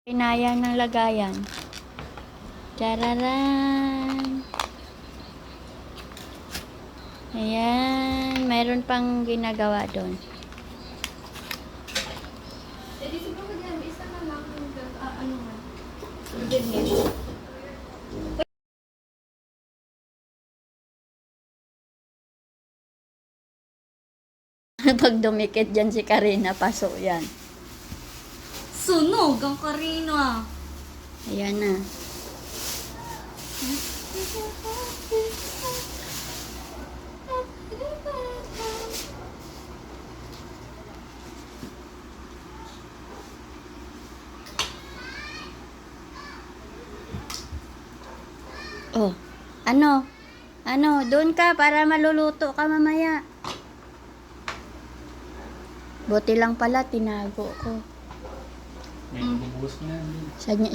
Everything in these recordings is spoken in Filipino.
Pinayang ng lagayan. Tararan. Ayan. Mayroon pang ginagawa doon. Jadi siguro yan, isa na lang ano man. Ganyan. Pag dumikit dyan si Karina, pasok yan. Sunog ang karino ah. Ayan na. Oh, ano? Ano? Doon ka para maluluto ka mamaya. Buti lang pala, tinago ko. May bubuhos mo na. Sadya,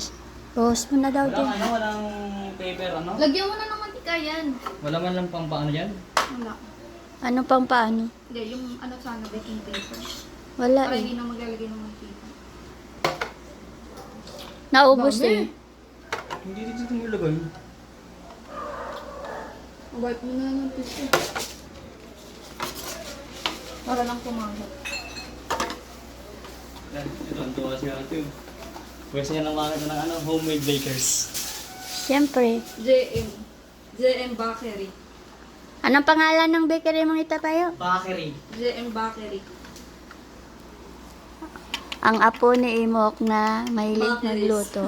buhos mo na daw din. Walang paper, ano? Lagyan mo na ng mantika yan. Wala man lang pang paano dyan? Wala. Ano pang paano? Hindi, yung ano sana, baking paper. Wala Para eh. hindi na maglalagay ng mantika. Naubos Dami. eh. Hindi dito nilagay. Wipe mo na ng tissue. Para lang kumagat. Ito, ang tuwa si ate. Pwede niya nang makita ng ano, homemade bakers. Siyempre. JM Bakery. Anong pangalan ng bakery mong itapayo? Bakery. JM Bakery. Ang apo ni Imok na mahilig Bakeries. magluto.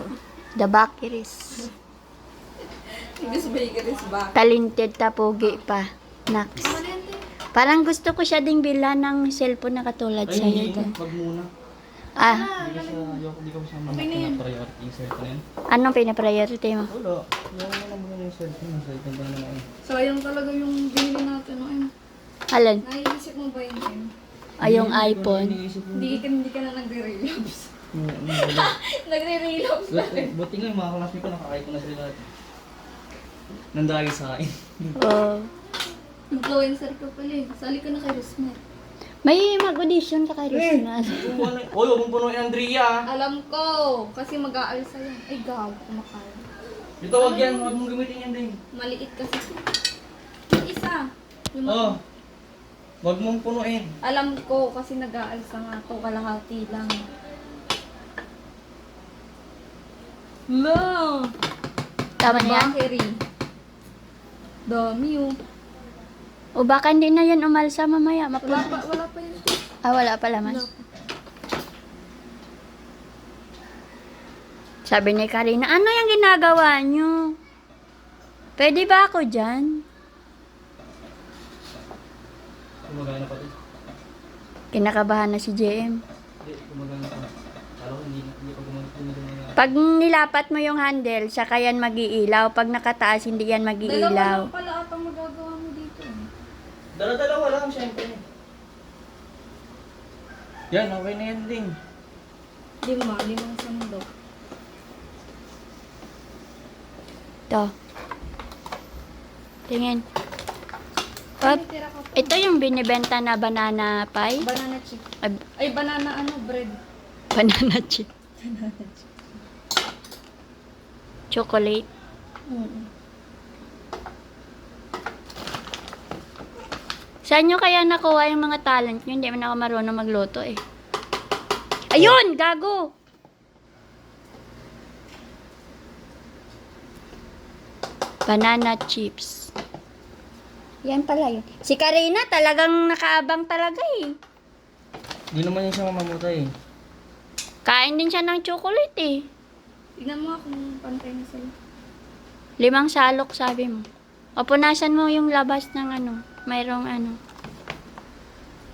The Bakeries. English Bakeries Bakery. Talented tapugi pa. Naks. Malente. Parang gusto ko siya ding bilhan ng cellphone na katulad Ay, sa'yo. hindi. Dun. Wag muna. Ah, Hindi ko siya Okay na yan. priority yung cellphone na yan. anong pinapriority mo? Wala. Yung mo na muna yung cellphone. Yung cellphone pa naman ako. Sayang talaga yung binili natin. Ano? Alin? Naiisip mo ba yun? Ay, yung iPhone. Hindi ka na nagre-relapse. Wala. Nagre-relapse pa rin. Buti nga yung mga classmate ko, nakakain ko na sila lahat. Nandagi sa akin. Oh. Influencer ka pala eh. Sali ka na kay Rosmer. May mag-audition ka kay Rosna. Uy, huwag mong punuin Andrea. Alam ko. Kasi mag-aalsa yan. Ay, gago. Kumakain. Ito, wag yan. Huwag mong gamitin yan din. Maliit kasi. Yung isa. Yung Oh. Huwag mong punuin. Alam ko kasi nag-aalsa nga to. Kalahati lang. No! Tama na yan? Bakery. Dami oh. O baka hindi na yan umalsa mamaya. Wala pa yun. Ah, wala pa laman. Wala pa. Sabi ni Karina, ano yung ginagawa nyo? Pwede ba ako dyan? Kumagana pa rin. Kinakabahan na si JM. Hindi, kumagana pa. Alam ko, hindi pa gumagana. Pag nilapat mo yung handle, saka yan mag-iilaw. Pag nakataas, hindi yan Dalawa mag-iilaw. lang pala ata magagawa mo dito. Dala-dalawa lang, syempre. Yan, okay na yan din. Limang sandok. Ito. Tingin. Pap, May tira ka pa. ito yung binibenta na banana pie. Banana chip. Ay, Ay, banana ano, bread. banana chip. Chocolate. Saan nyo kaya nakuha yung mga talent nyo? Hindi man ako marunong magluto eh. Ayun! Gago! Banana chips. Yan pala yun. Si Karina talagang nakaabang talaga eh. Hindi naman yung siya mamamatay. Kain din siya ng chocolate eh. Tignan mo nga kung pantay na sila. 5 salok sabi mo. O punasan mo yung labas ng ano. Mayroong ano.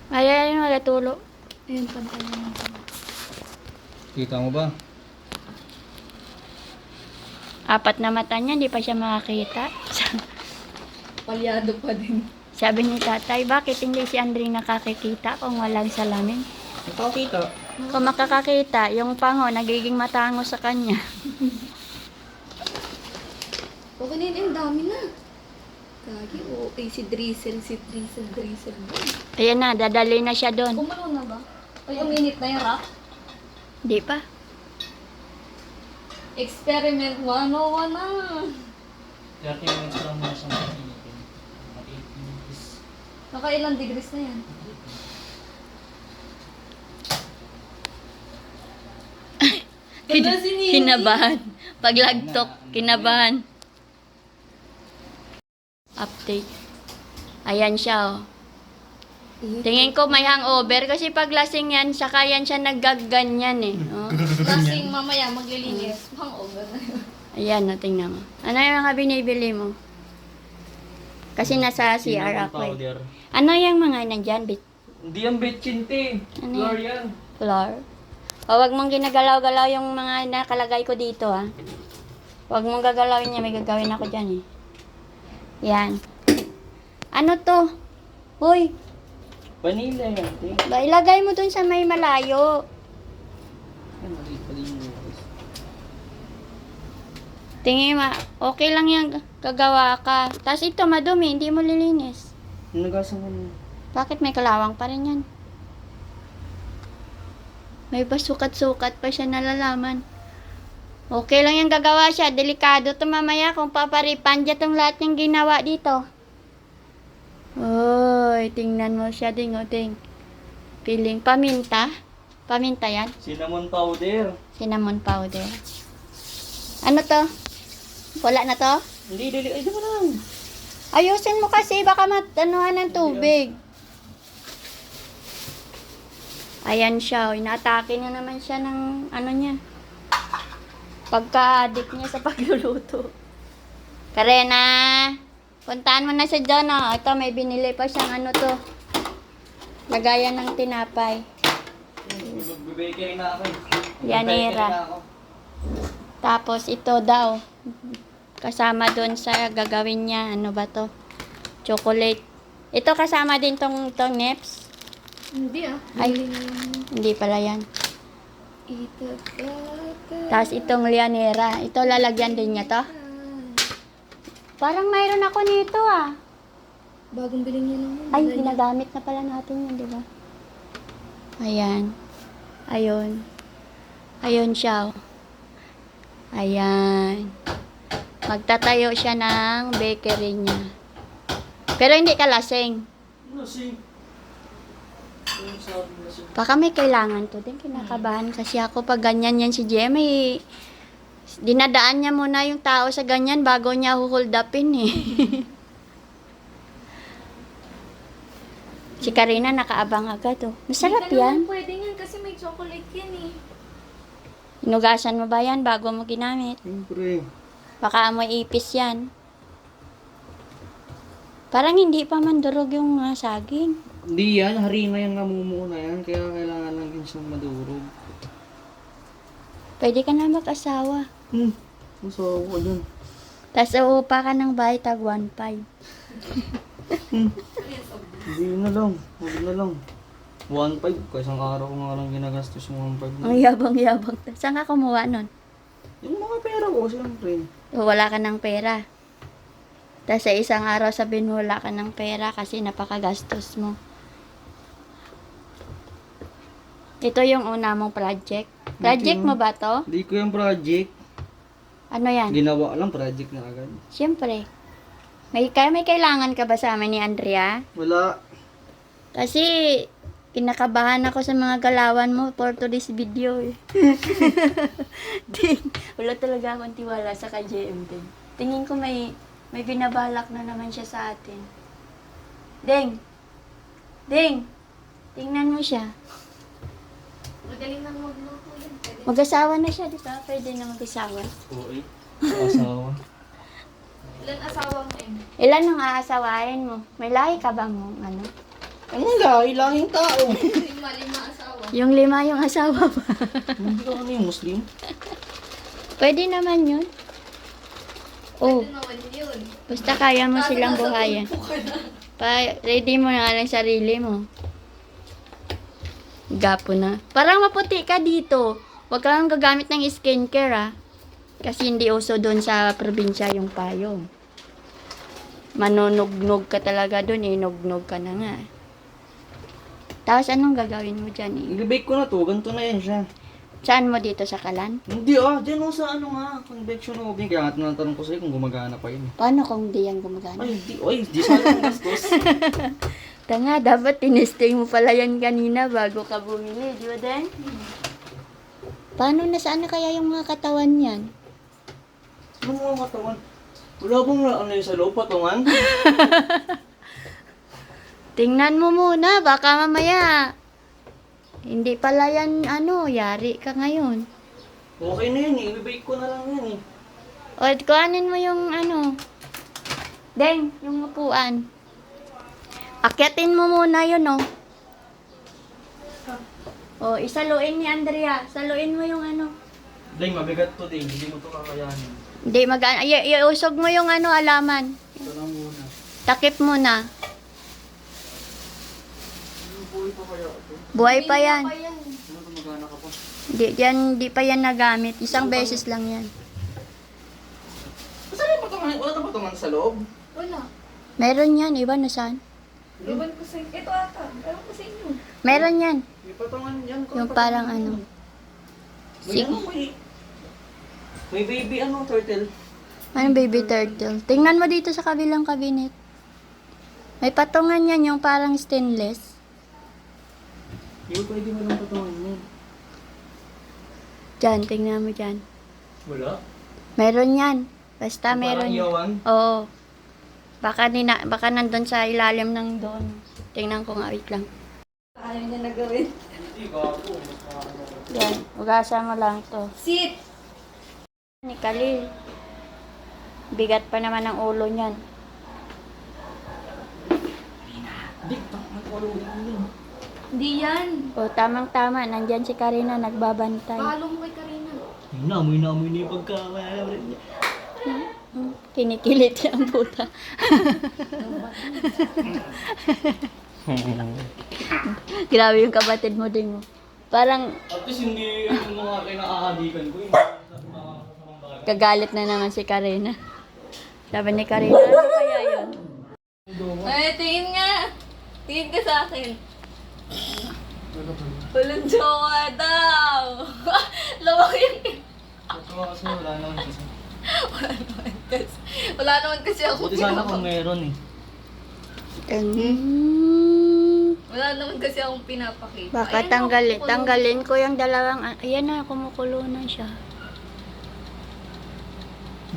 Ayan yung magatulo. Ayun, pantay na sila. Kita mo ba? 4 na mata niya, hindi pa siya makakita. Palyado pa din. Sabi ni tatay, bakit hindi si Andre nakakikita kung walang salamin? Nakakita. Kung makakakita, yung pango nagiging matango sa kanya. Okay na yun, dami na. Kagi, okay, si Drizzle. Ayan na, dadali na siya doon. Kumano na ba? Ay, uminit na yung rock. Di pa. Experiment 101 na. 30 minutes lang muna siya makikipin. Mga 8 minutes. Nakailang degrees na yan? Wala si Nini. Kinabahan. Paglagtok, kinabahan. Update. Ayan siya, oh. Tingin ko may hangover kasi pag lasing yan, saka yan siya naggaganyan eh. Oh. Lasing mamaya maglilinis. Hangover na yun. Ayan, oh, tingnan mo. Ano yung mga binibili mo? Kasi nasa CR Cinnamon ako eh. powder. Ano yung mga nandyan? Hindi yan betchin, te. Ano Floor yan? yan. Flour? O, wag mong ginagalaw-galaw yung mga nakalagay ko dito, ha? Wag mong gagalawin niya. May gagawin ako dyan, eh. Yan. Ano to? Uy, Vanilla yan, te. ba, ilagay mo dun sa may malayo. Ay, maliit pala yung bukas. Tingin ma, okay lang yan. Gagawa ka. Tapos ito, madumi. Hindi mo lilinis. Nagasan ko na. Bakit may kalawang pa rin yan? May basukat-sukat pa siya nalalaman. Okay lang yung gagawa siya. Delikado to mamaya kung paparipan dyan tong lahat yung ginawa dito. Oy, tingnan mo siya, ding, o ding. Piling paminta. Paminta yan. Cinnamon powder. Cinnamon powder. Ano to? Wala na to? Hindi, dili. Ay, diba lang. Ayusin mo kasi, baka matanuhan ng tubig. Ayan siya, oh. Inaatake na naman siya ng ano niya. Pagka-addict niya sa pagluluto. Karena, puntahan mo na si John, oh. Ito, may binili pa siyang ano to. Lagayan ng tinapay. Mag-bakery na ako. Yanira. Mag-bakery na ako. Tapos ito daw. Kasama doon sa gagawin niya. Ano ba to? Chocolate. Ito kasama din tong Neps. Hindi ah. Ay, hindi pala yan. Ito. Tapos itong Lianera. Ito lalagyan din niya to. Parang mayroon ako nito ah. Bagong bilhin niya naman. Ay, ginagamit na pala natin yun, di ba? Ayan. Ayun. Ayun siya. Oh. Ayan. Magtatayo siya ng bakery niya. Pero hindi ka lasing. Lasing. Ano sabi lasing? Baka may kailangan to din. Kinakabahan kasi ako pag ganyan yan si Jem. Eh, dinadaan niya muna yung tao sa ganyan bago niya hold upin eh. Si Karina nakaabang agad oh. Masarap Hindi ka yan. naman pwede yan kasi may chocolate yan eh. Hinugasan mo ba yan bago mo ginamit? Siyempre. Baka amoy ipis yan. Parang hindi pa mandurog yung saging. Hindi yan. Harina yung namumuo na yan. Kaya kailangan lang din siyang madurog. Pwede ka na mag-asawa. Masawa ko dun. Tapos uupa ka ng bahay tag 1.5. Hindi na lang. Huwag na lang. 1.5. Kasi isang araw ko nga lang ginagastos yung 1.5 na. Ang yabang-yabang. Saan ka kumuha nun? Yung mga pera ko, siyempre. Wala ka ng pera. Tapos sa isang araw sabihin mo wala ka ng pera kasi napakagastos mo. Ito yung una mong project. Project mo ba to? Hindi ko yung project. Ano yan? Ginawa lang, project na agad. Siyempre. May kailangan ka ba sa amin ni Andrea? Wala. Kasi kinakabahan ako sa mga galawan mo for today's video eh. Wala talaga akong tiwala sa ka-JM din. Tingin ko may binabalak na naman siya sa atin. Deng! Deng! Tingnan mo siya. Magaling nang magluto yan. Pwede. Mag-asawa na siya, di ba? Pwede na mag-asawa. Oo eh. Asawa. Ilan asawa mo eh? Ilan ang aasawain mo? May lahi ka bang ano? Ang lahi lang yung tao. Lima asawa. Yung 5 yung asawa pa. Hindi ka ano yung Muslim? Pwede naman yun. Oh, Pwede naman yun. basta kaya mo Kaso silang nasa buhayan. tulpo ka na. Ready mo na lang sarili mo. Gapo na. Parang maputi ka dito. Huwag ka lang gagamit ng skincare ah. Kasi hindi uso doon sa probinsya yung payong. Manunugnog ka talaga doon eh. Nugnog ka na nga. Tapos anong gagawin mo dyan eh? I-bake ko na to. Ganito na yan siya. Saan mo dito sa kalan? Hindi dyan sa ano nga, convection oven. Kaya nga tinatanong ko sa'yo kung gumagana pa yun. Paano kung di yan gumagana? Ay, di sana kung gastos. Tanga, dapat tinesting mo pala yan kanina bago ka bumili, di ba din? Paano nasaan na kaya yung mga katawan yan? Ano mga katawan? Wala bang ano yung sa loob, patungan? Tingnan mo muna, baka mamaya. Hindi pala yan, yari ka ngayon. Okay na yun ibibake ko na lang yan O, kuhanin mo yung Deng, yung upuan. Akyatin mo muna yun, O, isaluin ni Andrea. Saluin mo yung Ding, mabigat to Ding, hindi mo to kakayanin. Hindi, iusog mo yung alaman. Ito lang muna. Takip mo na. Buhay pa kaya ito? Buhay pa yan. Ano gumagana ka pa? Di pa yan nagamit. Isang beses lang yan. Saan yung patungan? Wala na patungan sa loob? Wala. Meron yan. Iba na saan? Ewan ko sa inyo. Ito ata. Ewan ko sa inyo. Meron yan. May patungan yan. Yung parang May may baby turtle. baby turtle. Tingnan mo dito sa kabilang cabinet. May patungan yan, yung parang stainless. Hindi ko pwede walang patungan yan. Diyan, tingnan mo dyan. Wala? Meron yan. Basta Parang meron yan. iyawan? Oo. Baka nandun sa ilalim ng doon. Tingnan ko nga, wait lang. Ayaw niya na gawin. Hindi, gago. Yan, ugasan mo lang to. Sit! Ni Khalil. Bigat pa naman ang ulo niyan. Hindi, takot yun. Hindi yan. O, tamang-tama. Nandyan si Karina, nagbabantay. Palo mo kay Karina. Namoy na yung pagkamera niya. Kinikilit ang puta. Grabe yung kapatid mo din mo. Parang At least hindi yung mga kinakahadikan ko yung kagalit na naman si Karina. Sabi ni Karina, ano kaya yun? Ay, tingin nga. Tingin ka sa akin. Walang jowa daw. Lawak yung... kasi wala naman kasi. Wala naman kasi ako Buti sana kung meron Wala naman kasi akong pinapakita. Baka Ayan, tanggalin ko yung dalawang, ayan na, kumukulo na siya.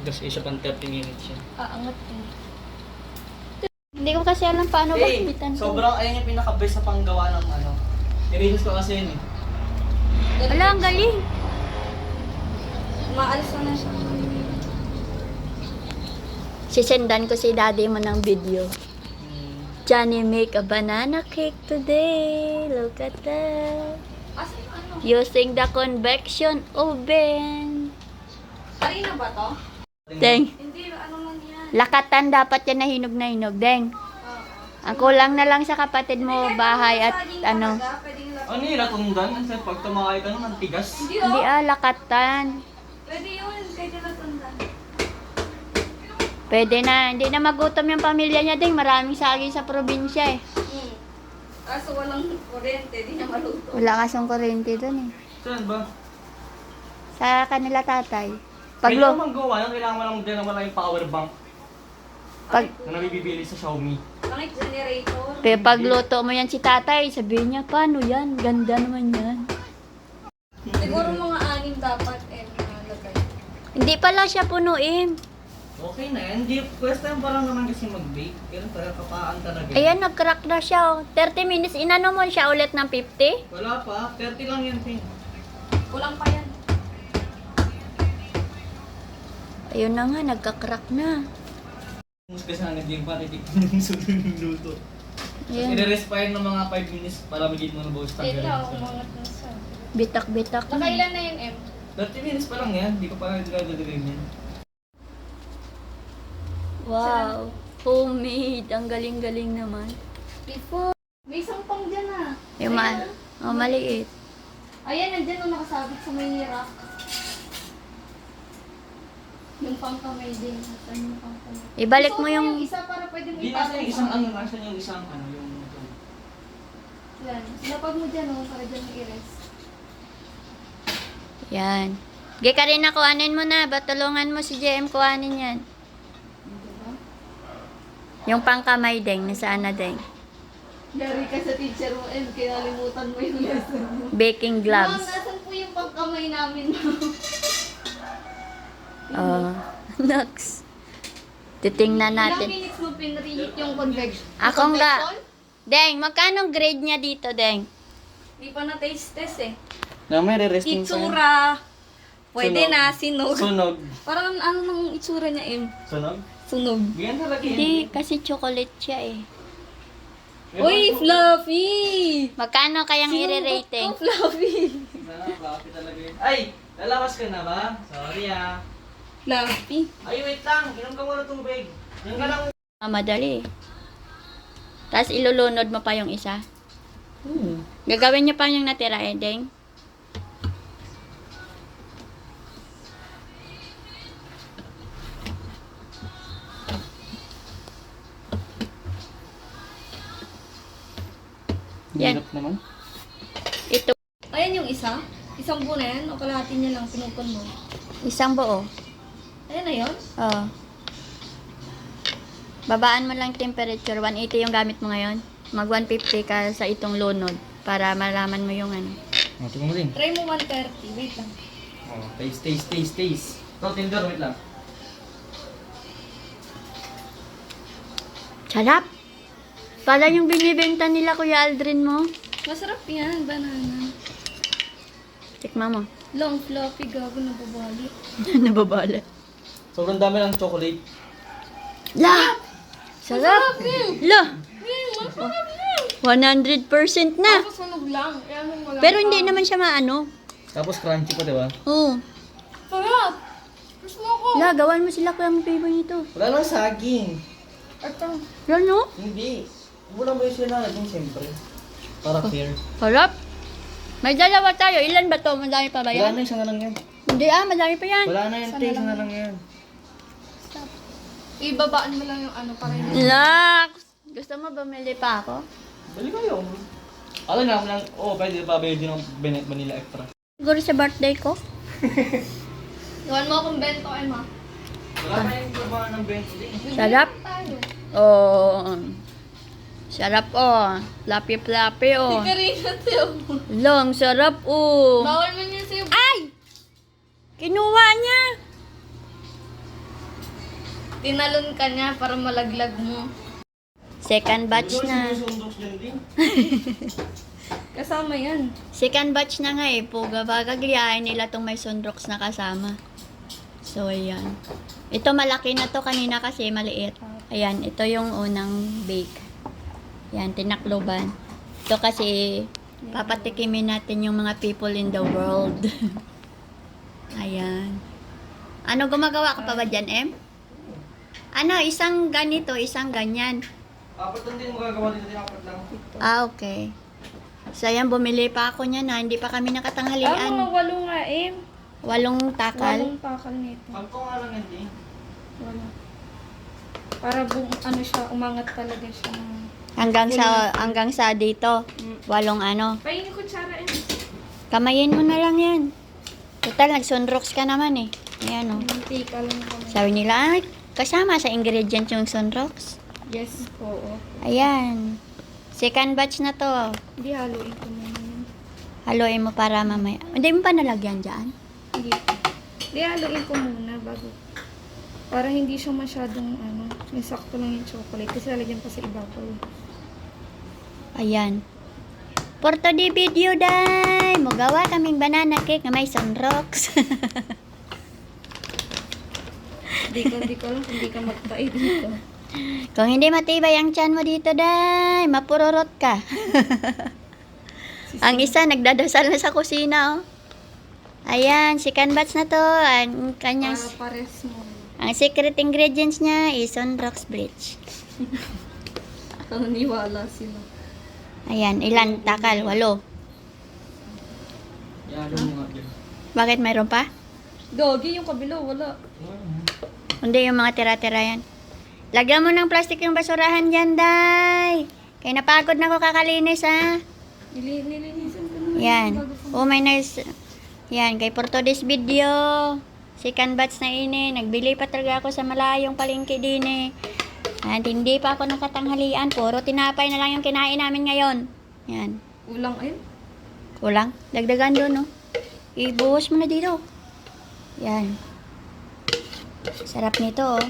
Kasi isa pang 30 minutes siya. Aangat eh. Hindi ko kasi alam paano ba bitan ko. Sobrang ayun yung pinaka-best sa panggawa ng Nirilis ko kasi yun Wala, ang galing. Maalis na siya. Sisendan ko si daddy mo ng video. Johnny make a banana cake today. Look at that. Kasi ano? Using the convection oven. Karina ba to? Deng. Hindi, ano lang yan. Lakatan dapat yan na hinog na hinog. Deng. Ang kulang na lang sa kapatid mo, bahay at Pwedeng lapit. Ano yung latundan? Ang pag tumakay ka nun, ang tigas. Hindi Hindi oh. lakatan. Pwede yun. Pwede natundan. Pwede na. Hindi na magutom yung pamilya niya, Deng. Maraming saging sa probinsya eh. Kaso walang kuryente, di niya maluto. Wala kasong kuryente doon eh. Saan ba? Sa kanila tatay. Pag Paglo, kailangan gawa yan, kailangan mo lang din naman lang yung power bank na nabibili sa Xiaomi. Bakit generator? pagluto mo yan si tatay, sabihin niya, paano yan? Ganda naman yan. Siguro mga 6 dapat nalagay. Hindi pala siya punuin. Okay na yan. Hindi, first time pa lang naman kasi mag-bake. Ganun talaga, kapaan talaga. Ayan, nag-crack na siya oh. 30 minutes, inano mo siya ulit ng 50? Wala pa. 30 lang yan, Ting. Kulang pa yan. Ayun na nga, nagka-crack na. Mas kasi na nag-game pa, titignan yung sunod ng luto. Ayan, I-rest pa yun ng mga 5 minutes para magiging mo na boss Wait tanggalin. lang, umangat na siya. bitak-bitak na. Nakailan na yun, M? 30 minutes pa lang yan. Hindi ko pa nagagagawin yan. Wow, homemade. Ang galing-galing naman. Before. May isang pang dyan ah. Yung maliit. Ayan, nandyan nung nakasabit sa may rack. Yung pang kamay din. Saan yung pang kamay? Ibalik mo Isuot yung... isa para pwede mo Hindi nasa yung isang nasa yung isang yung... Yan. Lapag mo dyan para dyan mo i-rest. Yan. Sige, Karina, kuhanin mo na. Batulungan mo si JM kuhanin yan. Yung pangkamay, Deng. Nasaan na, Deng? Dari ka sa teacher mo, and kinalimutan mo yung lesson mo. Baking Ma'am, gloves. nasan po yung pagkamay namin, ma'am? Oh. Next. Titingnan Ilang natin. minutes mo pinreheat yung convection? Ako nga. Deng, magkano grade niya dito, Deng? Hindi pa na-taste test eh. Na may re-resting pa yan. Itsura. Pwede Sunog. na, sinog. Sunog. Parang ano nang itsura niya, Em? Sunog? Sunog. Ganyan talaga yan. Hindi, kasi chocolate siya eh. Uy, Fluffy! Magkano kayang i-rating? Oh, Fluffy! Bakit talaga yun? Ay! Lalawas ka na ba? Sorry ah. Fluffy. Ay, wait lang. Inom ka muna tubig. Yan ka lang. Madali. Tapos ilulunod mo pa yung isa. Hmm. Gagawin niyo pa yung natira eh, Deng. Yan. Hirap naman. Ito, Ayan yung isa. Isang buo na yan. O kalahati niya lang pinupon mo. isang buo. Ayan na yun. Oh. Babaan mo lang temperature. 180 yung gamit mo ngayon. Mag 150 ka sa itong lunod para malaman mo yung ano. Tingnan mo din. Try mo 130. Wait lang. Oh, taste. Ito, Tinder, wait lang. Sarap! Para yung binibenta nila, Kuya Aldrin mo. Masarap yan. Banana. Tikma mo. Long fluffy. Gago na babali. Nababala. Sobrang dami ng chocolate. La! Sarap! La! Masarap yan. 100% na. Tapos sunog lang. Kaya nung wala Pero pa. hindi naman siya maano. Tapos crunchy pa, di ba? Oo. Sarap! Gusto mo ako. La, gawan mo sila Kuya Pibo nito. Wala lang saging. Ito. Yan no? Hindi. Wala ba yung sinanagin, siyempre? Para fair. Sarap! May dalawa tayo. Ilan ba to? Madami pa ba Wala yan? na, isa na lang yan. Hindi madami pa yan. Wala na yan, te. Isa na lang yan. Ibabaan mo lang yung ano para hindi. Lax! Gusto mo bumili pa ako? Bali kayo. Alam nga, lang, pwede pa ba din ng vanilla extra? Siguro sa birthday ko. Iwan mo akong bento, Emma. Wala tayong baba ng bento din. Sarap. Tayo. Oh. Sarap oh. Fluffy oh. Hindi ka rin natin. Long, sarap oh. Bawal mo niya sa'yo. Ay! Kinuha niya. Tinalon ka niya para malaglag mo. Second batch na. Sinusundos dyan din. Kasama yan. Second batch na nga eh. Puga bagagayahin nila tong may sunrox na kasama. So, ayan. Ito malaki na to kanina kasi maliit. Ayan, ito yung unang bake. Ayan, tinakloban. Ito kasi papatikimin natin yung mga people in the world. Ayan. Ano gumagawa ka pa ba dyan, Em? Ano, isang ganito, isang ganyan. Apat lang din magagawa dito din, apat lang. Ah, okay. So, ayan, bumili pa ako niya na. Hindi pa kami Mga nakatanghalian. 8 nga, Em. 8 takal. 8 takal nito. Sampo nga lang yan, din. Wala. Para ano siya, umangat talaga siya. Hanggang sa dito. 8 ano. Pahingi ko tsara, Em. Kamayin mo na lang yan. Total, nag-sunrox ka naman eh. Ayan o. Mantika lang kami. Sabi nila, ay, kasama sa ingredient yung sunrox. Yes, oo. Ayan. Second batch na to. Hindi haluin ko na yun. Haluin mo para mamaya. Hindi mo pa nalagyan dyan? Hindi. Hindi haluin ko muna bago. Para hindi siya masyadong may sakto lang yung chocolate. Kasi lalagyan pa sa ibabaw. Ayan. For today video, day, magawa kaming banana cake na may sunrox. Hindi ko alam kung hindi ka magtay dito. Kung hindi matibay ang tiyan mo dito, day, mapururot ka. Ang isa, nagdadasal na sa kusina, oh. Ayan, second batch na to. Ang kanyang, Para pares mo. ang secret ingredients niya is sunrox bleach. Naniwala sila. Ayan, ilan takal? 8. Yan, alam mo nga dyan. Bakit mayroon pa? Gogi, yung kabila, wala. Hindi, yung mga tira-tira yan. Lagyan mo ng plastic yung basurahan dyan, day. Kaya napagod na ako kakalinis, ha. Nilinisan ko naman. Yan. bago pa- Oh, may nice. Yan, kay for today's video. Second batch na ini. Nagbili pa talaga ako sa malayong palengke din eh. At hindi pa ako nakatanghalian. Puro tinapay na lang yung kinain namin ngayon. Yan. Ulang ayun. Kulang. Dagdagan doon, no? Ibuhos mo na dito. Yan. Sarap nito, oh.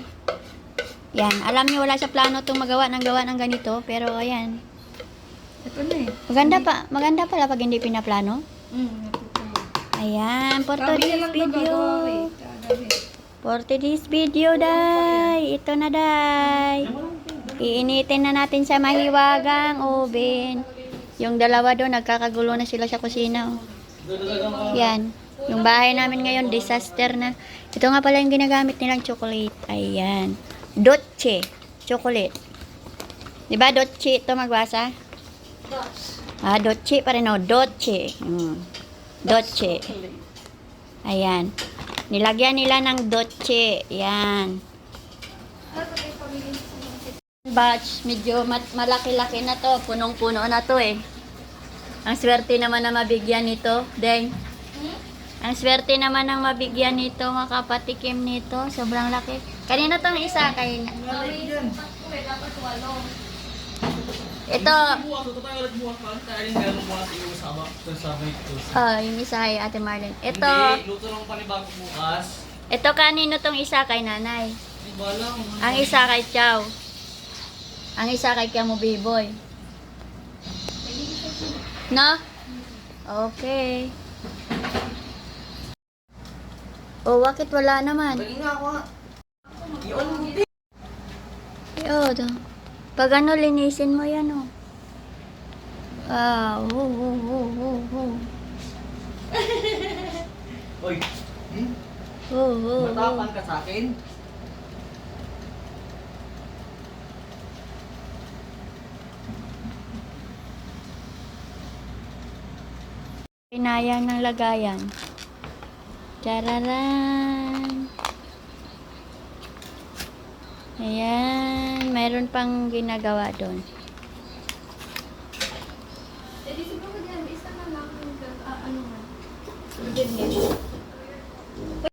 Yan. Alam niyo, wala sa plano itong gawa ng ganito. Pero, ayan. Ito na eh. Maganda pala pag hindi pinaplano. Natutuwa. Ayan. For Sabi niya today's lang video. daw gagawa eh. Gagawa eh. For today's video, day. Ito na, day. Iinitin na natin sa mahiwagang oven. Yung dalawa doon, nagkakagulo na sila sa kusina. Oh. Yan. Yung bahay namin ngayon, disaster na. Ito nga pala yung ginagamit nilang chocolate. Ayan. Dolce. Chocolate. Diba, Dolce ito magbasa? Dolce pa rin, oh. Dolce. Dolce. Ayan. Nilagyan nila ng Dolce. Yan. Batch, medyo malaki-laki na to. Punong-puno na to eh. Ang swerte naman na mabigyan nito. Deng. Ang swerte naman ng mabigyan nito, makapatikim nito. Sobrang laki. Kanina tong isa kay ito. Yung isa ay Ate Marlene. Ito. Hindi, luto lang panibago bukas. Ito kanino tong isa kay nanay. Hindi ba lang? Ang isa kay Chow. Ang isa kay Kamo Biboy. No? Okay. Oh, bakit wala naman? Bali nga ako nga. Yun. Pag ano, linisin mo yan, oh. Wow. Oy, Oh. matapang ka sa akin? Pinayang ng lagayan. Tararan. Ayan. Mayroon pang ginagawa doon. Eh, di siguro yan. Isa na lang yung ano man.